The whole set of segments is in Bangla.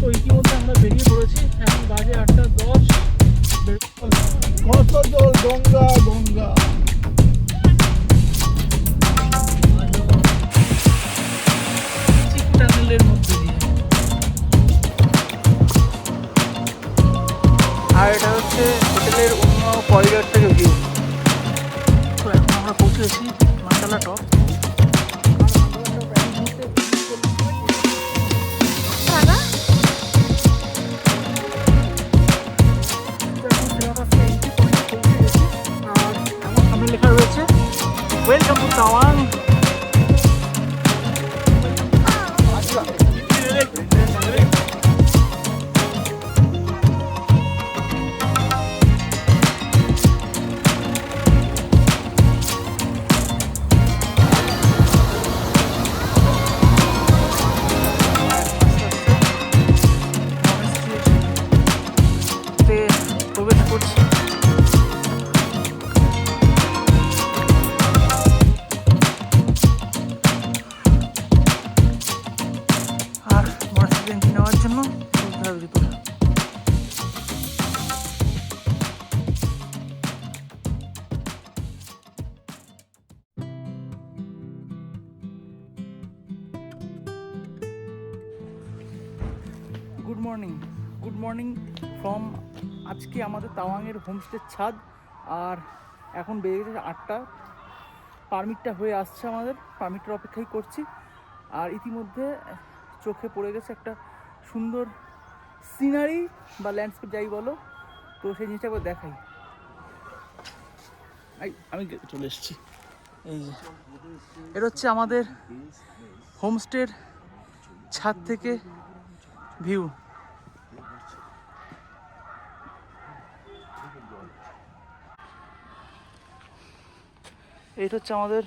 তো ইতিমধ্যে আমরা বেরিয়ে পড়েছি, এখন বাজে 8:10। কত জল, গঙ্গা গঙ্গা। টানেলের মধ্যে দিয়ে। আর এটা হচ্ছে হোটেলের অন্য করিডোর থেকে ভিউ। তো এখন আমরা পৌঁছেছি মান্ডালা টপ। লেখা রয়েছে ওয়েলকাম টু তাওয়াং। প্রবেশ করছি। আর মনস্টার এন্ট্রি নেওয়ার জন্য চলতে হবে ভিতরে। গুড মর্নিং ফ্রম আজকে আমাদের তাওয়াংয়ের হোমস্টের ছাদ। আর এখন বেজে গেছে 8টা। পারমিটটা হয়ে আসছে, আমাদের পারমিটটার অপেক্ষাই করছি। আর ইতিমধ্যে চোখে পড়ে গেছে একটা সুন্দর সিনারি বা ল্যান্ডস্কেপ যাই বলো, তো সেই জিনিসটা একবার দেখাই। আমি চলে এসেছি। এই যে এটা হচ্ছে আমাদের হোমস্টের ছাদ থেকে ভিউ। এটা হচ্ছে আমাদের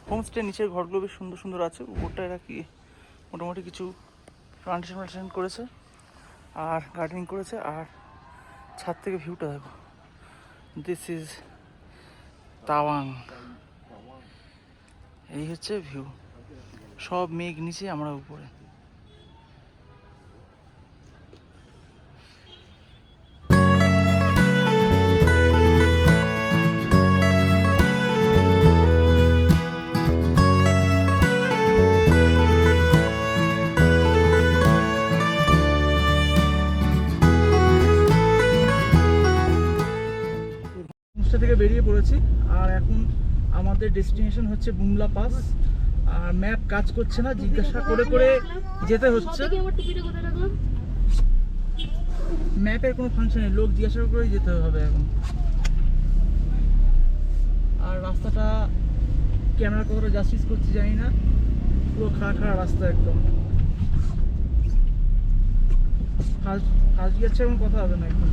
হোমস্টে। নিচের ঘরগুলো বেশ সুন্দর সুন্দর আছে। উপরটা এরা কি মোটামুটি কিছু প্লান্টেশন করেছে আর গার্ডেনিং করেছে। আর ছাদ থেকে ভিউটা দেখো, দিস ইজ তাওয়াং। এই হচ্ছে ভিউ, সব মেঘ নিচে, আমরা উপরে। থেকে বেরিয়ে পড়েছি আর এখন আমাদের ডেস্টিনেশন হচ্ছে বুমলা পাস। আর ম্যাপ কাজ করছে না, জিজ্ঞাসা করে করে যেতে হচ্ছে। ম্যাপের কোনো ফাংশন নেই, লোক জিজ্ঞাসা করেই যেতে হবে এখন। আর রাস্তাটা ক্যামেরা কতটা জাস্টিস করছি জানি না, পুরো খাড়া রাস্তা একদম। ফার্স্ট গিয়ার ছাড়া কথা হবে না এখন।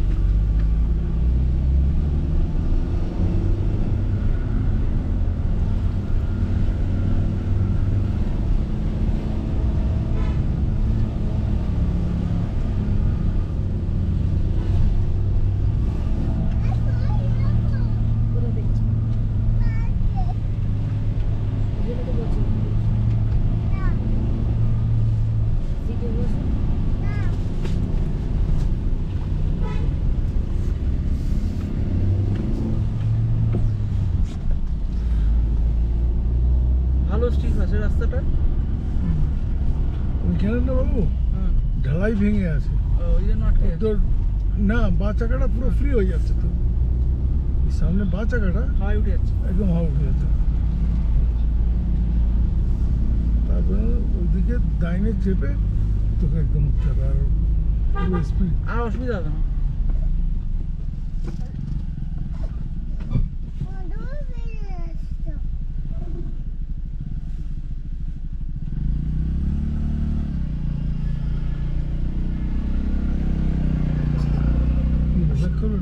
স্ট্রিট আছে রাস্তাটা ওইখানে না বাবু, ঢালাই ভেঙে আছে, ওই জন্য আটকে তোর না বা চাকাটা পুরো ফ্রি হয়ে যাচ্ছে। তো সামনে বা চাকাটা হাওয়ায় উঠে যাচ্ছে, একদম হাওয়া উঠে যাচ্ছে। তারপরে ওইদিকে ডাইনে চেপে তোকে একদম উঠতে হবে। আর পুরো স্পিড, আর অসুবিধা হবে না।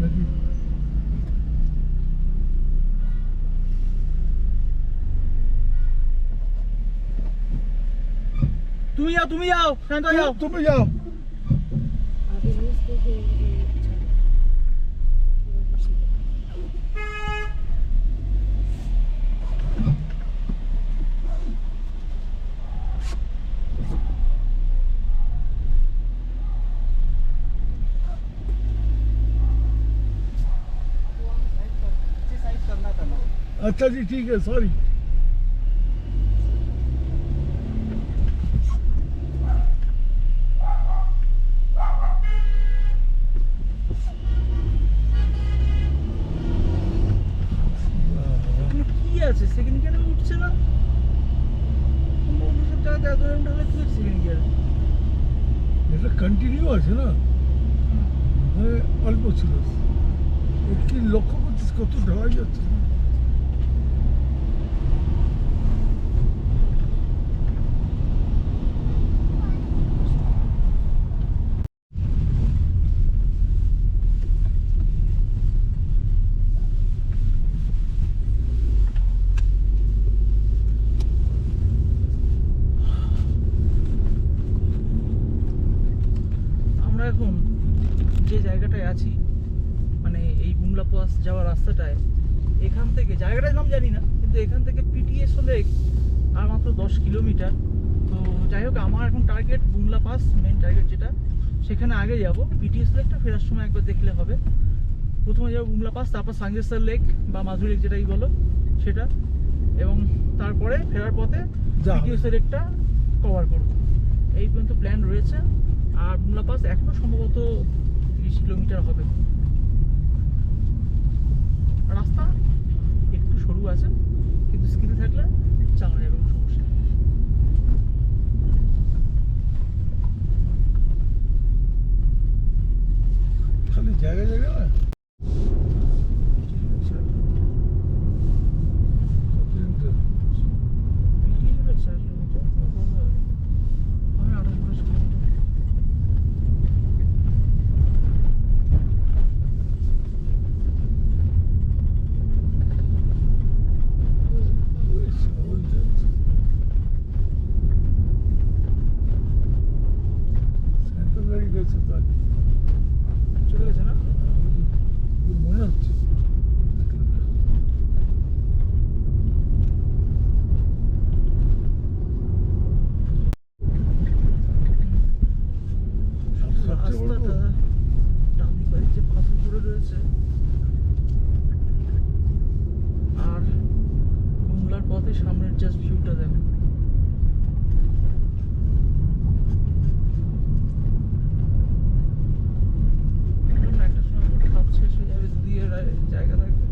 নাকি তুমি যাও শান্ত যাও, তুমি যাও। अच्छा जी ठीक है सॉरी এখানে কি আছে সেকেন্ড গিয়ারে উঠছে না অন্য সব জায়গাতে এত এরকম ঢালে কি হচ্ছে সেকেন্ড গিয়ারে এটা কন্টিনিউ আছে না মানে অল্প ছিল কি লক্ষ্য করছিস কত ঢালাই যাচ্ছে আমরা এখন যে জায়গাটায় আছি মানে এই বুমলা পাস যাওয়ার রাস্তাটায় এখান থেকে জায়গাটার নাম জানি না কিন্তু এখান থেকে পিটিএস হলে আর মাত্র 10 কিলোমিটার তো যাই হোক আমার এখন target Bumla pass main target যেটা সেখানে আগে যাব পিটিএস লেকটা ফেরার সময় একবার দেখলে হবে প্রথমে যাবো বুমলা পাস তারপর সাঙ্গেশ্বর লেক বা মাধুরী লেক যেটাই বলো সেটা এবং তারপরে ফেরার পথে পিটিএস লেকটা কভার করব এই পর্যন্ত প্ল্যান রয়েছে আর বুমলা পাস এখনো সম্ভবত 30 কিলোমিটার হবে রাস্তা একটু সরু আছে কিন্তু স্কিল থাকলে চালানো যাবে কোনো সমস্যা নেই খালি জায়গা জায়গা না চলে গেছে না মনে হচ্ছে রাস্তাটা ডান দিকে যে পাথর পড়ে রয়েছে আর বুমলার পথে সামনের জাস্ট ভিউটা দেখো একটা সময় খাপ শেষ হয়ে যাবে যদি জায়গা থাকবে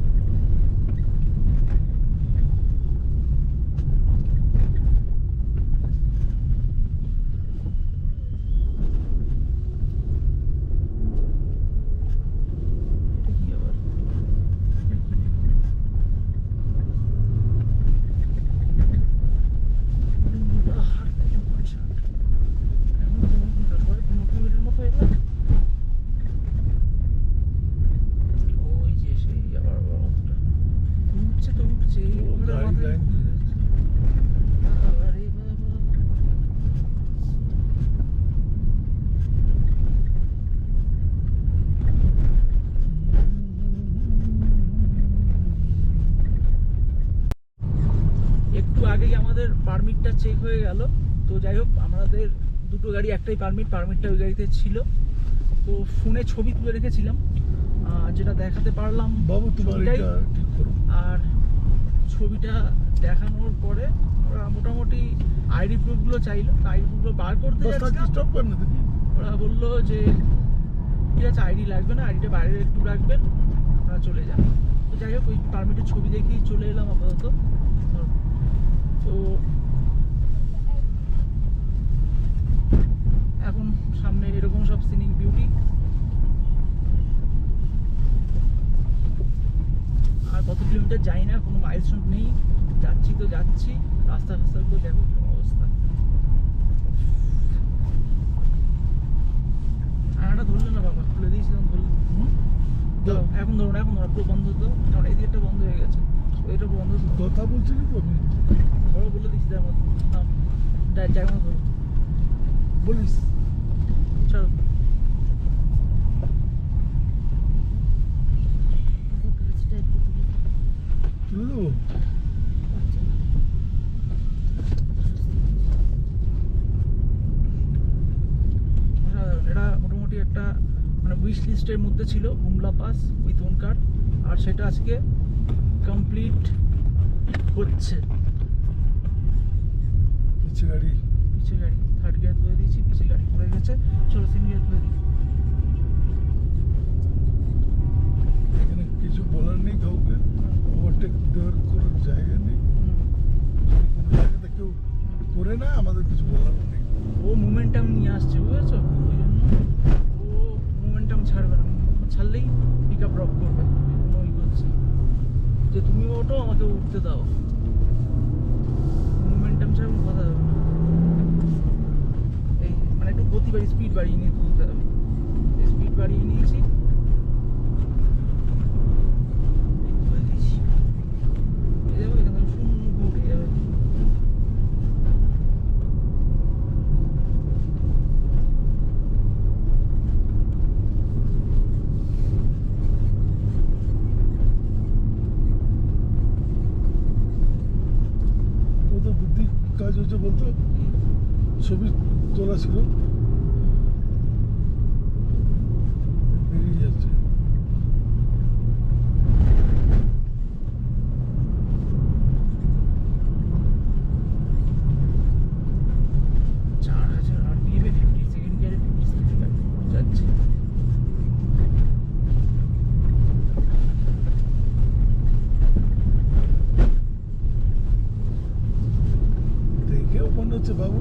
আগেই আমাদের পারমিটটা চেক হয়ে গেল তো যাই হোক আমাদের দুটো গাড়ি একটাই পারমিটটা ওই গাড়িতে ছিল তো ফোনে ছবি তুলে রেখেছিলাম যেটা দেখাতে পারলাম বাবু তোমার এটা ঠিক করো আর ছবিটা দেখানোর পরে ওরা মোটামুটি আইডি প্রুফগুলো চাইলো আইডি প্রুফগুলো বার করতে যাচ্ছিলাম স্টপ কর না দেখি ওরা বললো যে ঠিক আছে আইডি লাগবে না আইডিটা বাইরে একটু রাখবেন আপনারা চলে যান তো যাই হোক ওই পারমিটের ছবি দেখেই চলে এলাম আপাতত তো এখন সামনে এরকম সব সিনিক বিউটি আর কত কিলোমিটার যাই না কোনো মাইলস্টোন নেই যাচ্ছি তো যাচ্ছি রাস্তাগুলো দেখো কি অবস্থা আয়নাটা ধরলে না বাবা খুলে দিয়েছিলাম ধরলে এখন ধরো পুরো বন্ধ তো কারণ এই দিকটা বন্ধ হয়ে গেছে এটা বন্ধ কথা বলছিলি তো আমি বড় বলে দিচ্ছি তার মতো জায়গা মতো বলিস চলো তুলে দেবো এটা মোটামুটি একটা মানে উইশ লিস্টের মধ্যে ছিল Bumla pass with own car আর সেটা আজকে কমপ্লিট হচ্ছে পিছে গাড়ি পিছে গাড়ি থার্ড গিয়ার তুলে দিয়েছি, পিছে গাড়ি পড়ে গেছে, চলো সেকেন্ড গিয়ার তুলে দিই। এখানে কিছু বলার নেই কাউকে, ওভারটেক দেওয়ার কোনো জায়গা নেই। যদি কোনো জায়গাতে কেউ করে না আমাদের কিছু বলার নেই। ও মোমেন্টাম নিয়ে আসছে, বুঝেছো? ওই জন্য ও মোমেন্টাম ছাড়বে না, ছাড়লেই পিক আপ ড্রপ করবে। কোনো ই করছে যে তুমি ওঠো আমাকে উঠতে দাও, মোমেন্টাম ছাড়া কোনো কথা হবে না। এই মানে একটু গতি বাড়ি, স্পিড বাড়িয়ে নিয়ে তুলতে হবে। স্পিড বাড়িয়ে নিয়েছি, এই তুলে দিয়েছি। এই যাবো এখান থেকে শূন্য উঠে যাবে। কত বুদ্ধি কাজ হচ্ছে বলতো, ছবি তোলা ছিল বেরিয়ে যাচ্ছে। যাচ্ছে দেখেও মনে হচ্ছে বাবু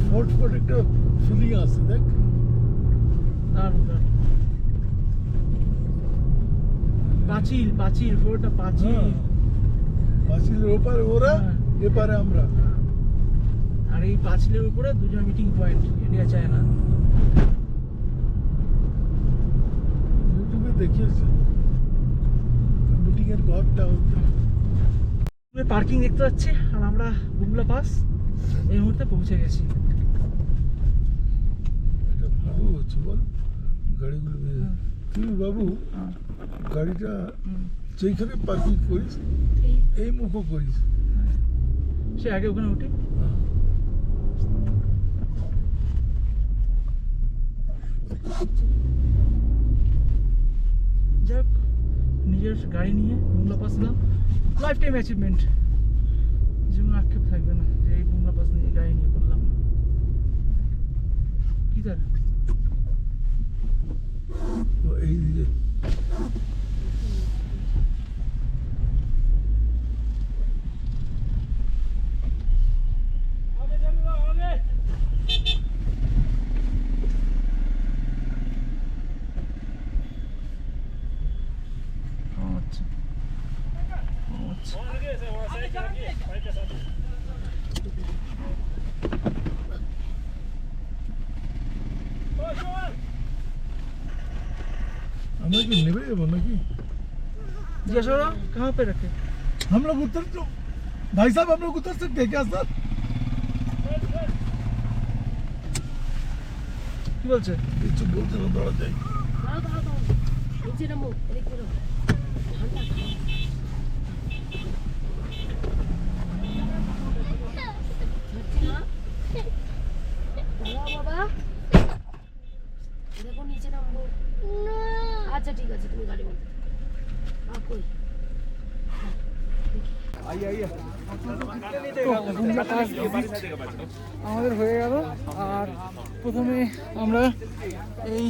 ফট ফট একটা ফিলিং আসছে, দেখ। দারুণ দারুণ। পাঁচিল পাঁচিল ফোরটা পাঁচিল। হ্যাঁ। পাঁচিলের ওপারে ওরা, হ্যাঁ। এপারে আমরা। আর এই পাঁচিলের উপরে দুজন মিটিং পয়েন্ট, ইন্ডিয়া চায়না। ইউটিউবে দেখিয়েছে মিটিং এর ঘরটা হচ্ছে। পার্কিং দেখতে পাচ্ছি, আর আমরা বুমলা পাস এই মুহূর্তে পৌঁছে গেছি। এটা ভালো হচ্ছে বল গাড়িগুলো তুমি বাবু গাড়িটা যেখানে পার্কিং করিস এই মুখও করিস। সে আগে ওখানে উঠি। যাক, নিজের গাড়ি নিয়ে বুমলা পাস এলাম, লাইফ টাইম অ্যাচিভমেন্ট, যেমন আক্ষেপ থাকবে না যে এই বুমলা পাস নিয়ে গাড়ি নিয়ে করলাম। কি তার তো এই দিকে আচ্ছা আচ্ছা। আমরা কি নেবে যাবো নাকি? जिज्ञासा करो कहाँ पे रखे? हम लोग उतर तो भाई साहब हम लोग उतर सकते हैं क्या सर? কি বলছে? কিছু বলতে না দাঁড়া যাই। দাঁড়াও দাঁড়াও দাঁড়াও নিচে নামো এদিক করো ঠান্ডা দাঁড়াও বাবা দেখো নিচে নামবো আচ্ছা ঠিক আছে তুমি গাড়ি মধ্যে কই আমাদের হয়ে গেল। আর প্রথমে আমরা এই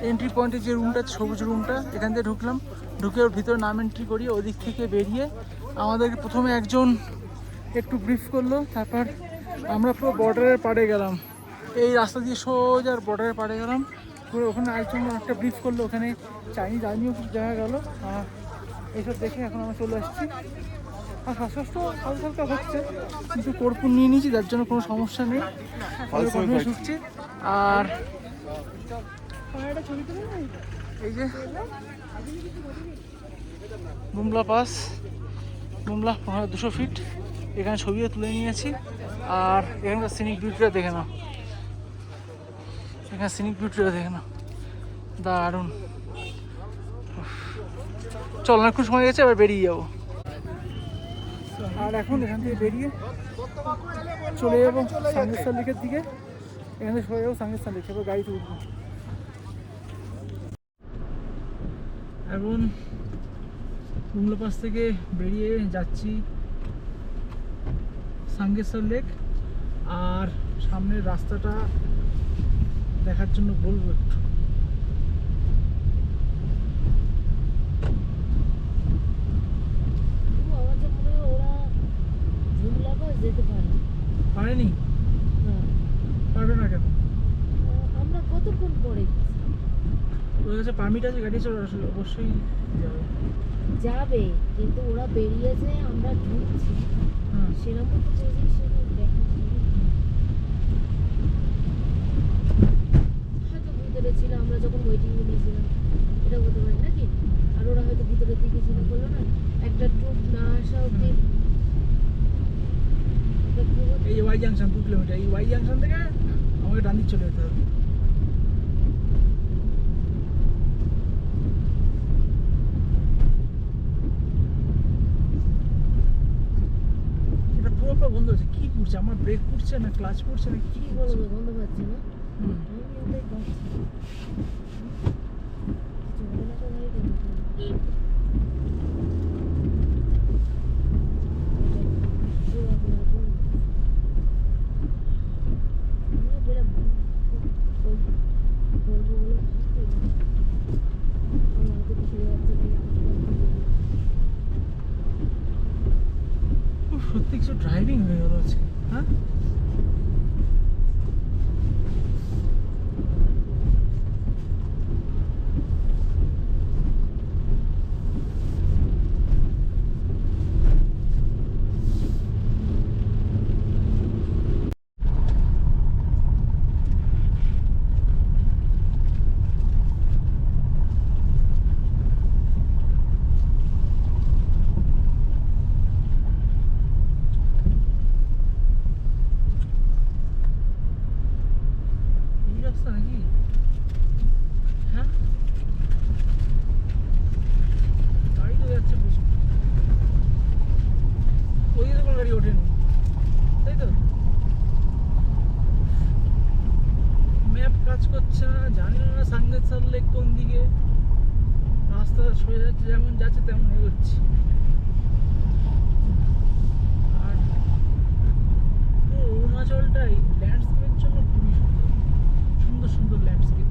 এন্ট্রি পয়েন্টে যে রুমটা, সবুজ রুমটা, এখান থেকে ঢুকলাম, ঢুকে ওর ভিতরে নাম এন্ট্রি করি। ওদিক থেকে বেরিয়ে আমাদেরকে প্রথমে একজন একটু ব্রিফ করলো, তারপর আমরা পুরো বর্ডারের পাড়ে গেলাম, এই রাস্তা দিয়ে সোজা বর্ডারের পাড়ে গেলাম। পুরো ওখানে আরেকজন একটা ব্রিফ করলো, ওখানে চাইনিজ আর্মিও কিছু দেখা গেল। আর এইসব দেখে এখন আমরা চলে আসছি। আর শ্বাসকষ্ট হালকা হালকা হচ্ছে, কিন্তু কর্পূর নিয়ে নিয়েছি, যার জন্য কোনো সমস্যা নেই, প্রথমে শুকছি। আর এই যে বুমলা পাস, বুমলা 200 ফিট, এখানে ছবিও তুলে নিয়েছি। আর এখানকার সিনিক বিউটিটা দেখে নাও, এখানে সিনিক বিউটিটা দেখে নাও, দারুণ। চল, অনেকক্ষণ সময় গেছে, এবার বেরিয়ে যাবো। আর এখন এখান থেকে বেরিয়ে চলে যাবো সাঙ্গেশ্বর লেকের দিকে। এখান থেকে সরে যাবো সাঙ্গেশ্বর লেক, এবার গাড়িতে উঠবো। এখন বুমলা পাস থেকে বেরিয়ে যাচ্ছি সাঙ্গেশ্বর লেক। আর সামনের রাস্তাটা দেখার জন্য বলবো একটু। আমার তো মনে হয় ওরা ঝুমলা পাস যেতে পারে। পারেনি? হ্যাঁ, পারবে না কেন? আমরা কতক্ষণ পরে ওদের কাছে পারমিট আছে, গাড়ি চলে আসলে অবশ্যই যাবে। যাবে, কিন্তু ওরা বেরিয়েছে, আমরা ঢুকছি, হ্যাঁ, সেরকম তো চেয়েছি, সেটা দেখা হয়তো ভিতরে ছিল আমরা যখন ওয়েটিং নিয়েছিলাম, এটা হতে পারে নাকি? আর ওরা হয়তো ভিতরের দিকে ছিল, বললো না একটা ট্রুপ না আসা অব্দি। এই ওয়াই জাংশন 2 কিলোমিটার, এই ওয়াই জাংশন থেকে আমাকে ডান দিক চলে যেতে হবে। এটা পুরোটা বন্ধ হচ্ছে, কি করছে? আমার ব্রেক করছে না, ক্লাচ করছে না, কি কি করছে? বলবো, গন্ধ পাচ্ছে না? হুম। আমি ওটাই পাচ্ছি। চলে না তো গাড়িটা দেখুন। উফ, সত্যি কিছু ড্রাইভিং হয়ে গেল আজকে, হ্যাঁ? এই রাস্তা নাকি? হ্যাঁ, গাড়ি তো যাচ্ছে প্রচুর। ওই দিকে কোনো গাড়ি ওঠেনি, তাই তো? ম্যাপ কাজ করছে না, জানি না সাঙ্গেশ্বর লেক কোন দিকে। রাস্তা সোজা যাচ্ছে, যেমন যাচ্ছে তেমন এগোচ্ছে। আর পুরো অরুণাচলটাই ল্যান্ডস্কেপের জন্য খুবই সুন্দর, সুন্দর সুন্দর ল্যান্ডস্কেপ।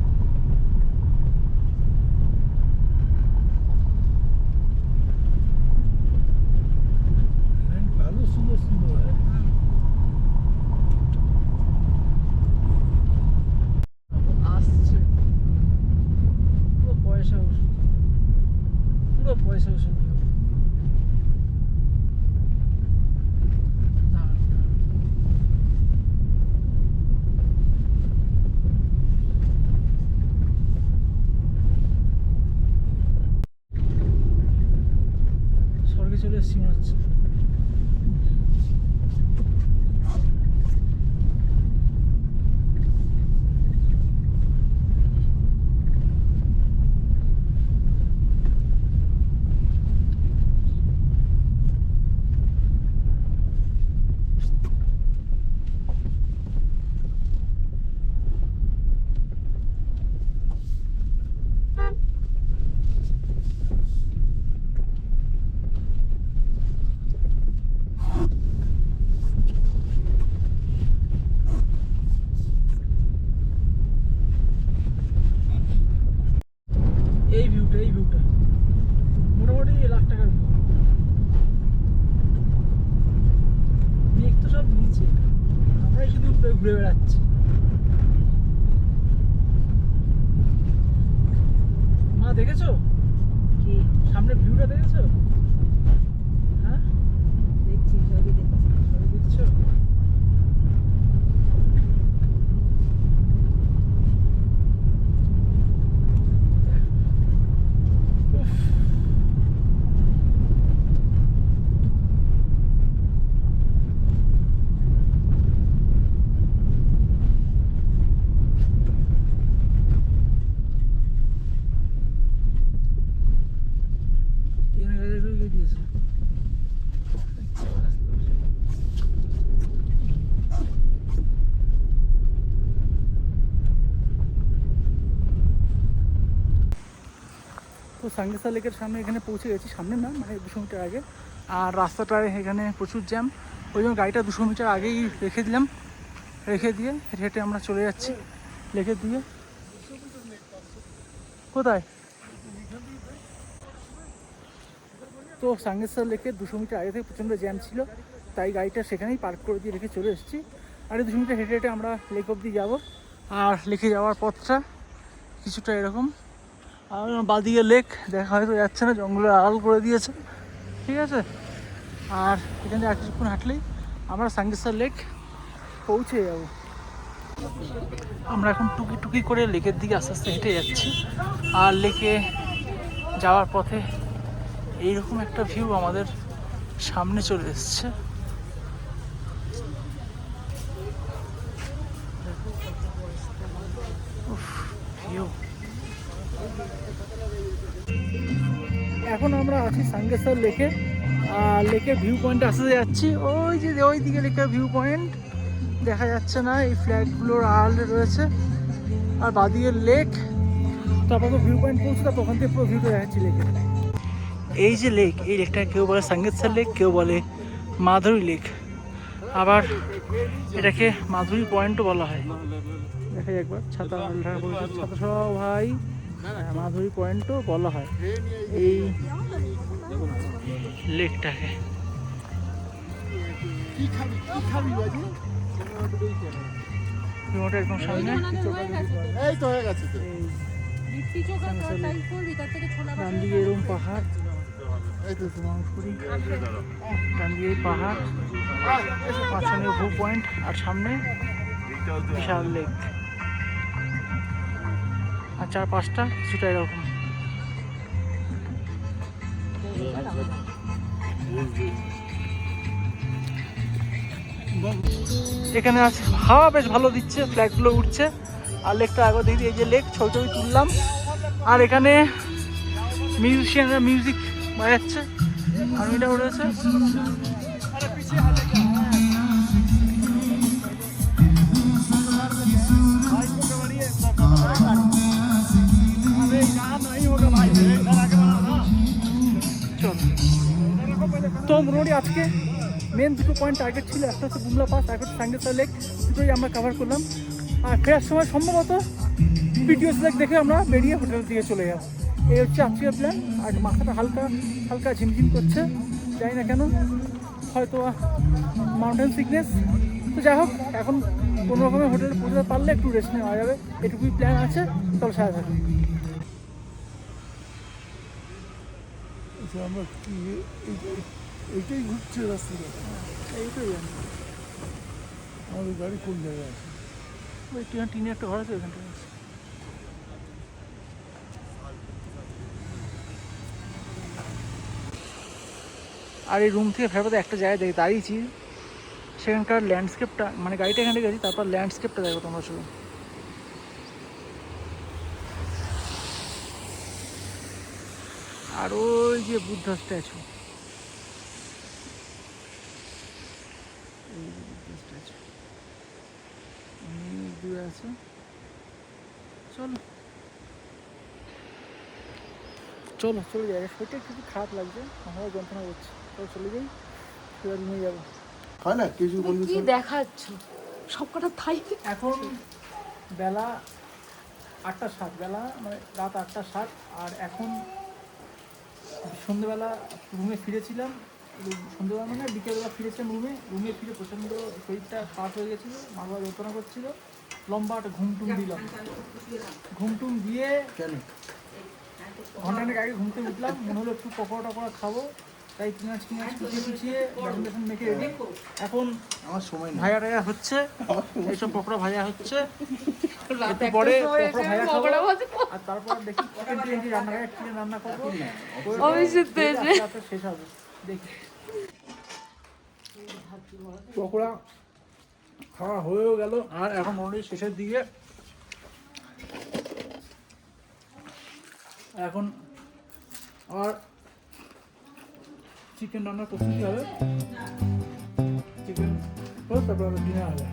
কাজও সুন্দর সুন্দর হয়। আসছে পুরো পয়সা ওষুধ, পুরো পয়সা ওষুধ। দাঁড়ান, দাঁড়ান। স্বর্গে চলে এসছি মনে হচ্ছে। এই ভিউটা, এই ভিউটা মোটামুটি $1,00,000 ভিউ। মেঘ তো সব নিচে, আমরাই শুধু উপরে ঘুরে বেড়াচ্ছি। মা দেখেছো কি সামনে ভিউটা? দেখেছো? হ্যাঁ, দেখছি, সবই দেখছি। সবাই দেখছো? উফ, এখানে গাড়ি ঢুকিয়ে দিয়েছে। তো সাঙ্গেশ্বর লেকের সামনে এখানে পৌঁছে গেছি, সামনে না মানে 200 মিটার আগে। আর রাস্তাটায় এখানে প্রচুর জ্যাম, ওই জন্য গাড়িটা 200 মিটার আগেই রেখে দিলাম, রেখে দিয়ে হেঁটে হেঁটে আমরা চলে যাচ্ছি লেকে দিয়ে। কোথায়? তো সাঙ্গেশ্বর লেকে 200 মিটার আগে থেকে প্রচণ্ড জ্যাম ছিল, তাই গাড়িটা সেখানেই পার্ক করে দিয়ে রেখে চলে এসেছি। আর 200 মিটার হেঁটে হেঁটে আমরা লেক অবধি যাবো। আর লেকে যাওয়ার পথটা কিছুটা এরকম, আর বাদিকে লেক দেখা হয়তো যাচ্ছে না, জঙ্গলের আড়াল করে দিয়েছে, ঠিক আছে। আর এখান থেকে আর কিছুক্ষণ হাঁটলেই আমরা সাঙ্গেশ্বর লেক পৌঁছে যাব। আমরা এখন টুকি টুকি করে লেকের দিকে আস্তে আস্তে হেঁটে যাচ্ছি। আর লেকে যাওয়ার পথে এইরকম একটা ভিউ আমাদের সামনে চলে এসছে। ভিউ। এখন আমরা আছি সাঙ্গেশ্বর লেকে, আর লেকের ভিউ পয়েন্টে আসতে যাচ্ছি। ওই যে ওই দিকে লেকের ভিউ পয়েন্ট দেখা যাচ্ছে না, এই ফ্ল্যাগগুলোর আড়ালে রয়েছে। আর বাদিকে লেক, তারপর তো ভিউ পয়েন্ট পৌঁছে, তারপর ওখান থেকে পুরো ভিউটা দেখাচ্ছি লেকের। এই যে লেক, এই লেকটাকে কেউ বলে সাঙ্গেশ্বর লেক, কেউ বলে মাধুরী লেক, আবার এটাকে মাধুরী পয়েন্টও বলা হয়। দেখাই একবার, ছাতা ছাতা সহ ভাই, মাধুরী পয়েন্টও বলা হয় এই লেকটাকে। একদম সামনে ডান দিকে এরকম পাহাড়, ডান দিকে পাহাড়, মাঝখানে ভিউ পয়েন্ট, আর সামনে বিশাল লেক, আর 4-5টা কিছুটা এরকম। এখানে আছে হাওয়া বেশ ভালো দিচ্ছে, ফ্ল্যাগগুলো উঠছে, আর লেকটা আগে দেখি, এই যে লেক, ছবি ছবি তুললাম। আর এখানে মিউজিশিয়ানরা মিউজিক বাজাচ্ছে, আর্মিটাও রয়েছে। তো মোটামুটি আজকে মেন দুটো পয়েন্ট টার্গেট ছিল, একটা হচ্ছে বুমলা পাস, একটা হচ্ছে সাঙ্গেশ্বর লেক, দুটোই আমরা কভার করলাম। আর ফেরার সময় সম্ভবত পিটিওস লেক দেখে আমরা বেরিয়ে হোটেলের দিকে চলে যাবো। এই হচ্ছে আজকের প্ল্যান। আর মাথাটা হালকা হালকা ঝিমঝিম করছে, জানি না কেন, হয়তো মাউন্টেন সিকনেস। তো যাই হোক, এখন কোনো রকমের হোটেলে পৌঁছতে পারলে একটু রেস্ট নেওয়া যাবে, এটুকুই প্ল্যান আছে। চলো সারা থাকি। আমরা এইটাই ঘুরছে রাস্তাটা, এইটাই জানি। আমাদের গাড়ি কোন জায়গায় আছে? ওই টিনের একটা ঘর আছে, ওইখানটা আছে। আর এই রুম থেকে ফেরত একটা জায়গায় দেখে দাঁড়িয়েছি, সেখানকার ল্যান্ডস্কেপটা, মানে গাড়িটা এখানে গেছি, তারপর ল্যান্ডস্কেপটা দেখো তোমরা শুধু। আর ওই যে বুদ্ধা স্ট্যাচু, এই যে বুদ্ধা স্ট্যাচু অনেক দূরে আছে। চলো চলো চলে যাই, শরীরটা একটু খারাপ লাগছে, মাথায় যন্ত্রণা করছে। চলো চলে যাই, এবার রুমে যাবো। হয় না কিছু বন্ধু কি দেখাচ্ছ সব কটা থাই। এখন বেলা 8:07, বেলা মানে রাত 8:07। আর এখন সন্ধ্যেবেলা রুমে ফিরেছিলাম, সন্ধ্যেবেলা মানে বিকেলবেলা ফিরেছিলাম রুমে ফিরে প্রচণ্ড শরীরটা খারাপ হয়ে গেছিলো, মাথা যন্ত্রণা করছিল। লম্বা একটা ঘুমটুম দিলাম, ঘুমটুম দিয়ে ঘন্টাখানেক আগে ঘুমতে উঠলাম, মনে হলো একটু পকোড়া টকোড়া খাবো, তাই পিঁয়াজ কুচিয়ে বেসন মেখে রেডি। এখন আমার সময় নেই, ভাজা টাজা হচ্ছে, এইসব পকোড়া ভাজা হচ্ছে, একটু পরে পকোড়া ভাজা খাবো। আর তারপর দেখি চিকেন রান্না করবো, শেষ হবে দেখি। পকোড়া খাওয়া হয়েও গেল, আর এখন মোটামুটি শেষের দিকে। এখন আর চিকেন রান্নার প্রস্তুতি হবে, চিকেন তারপর ডিনার হবে।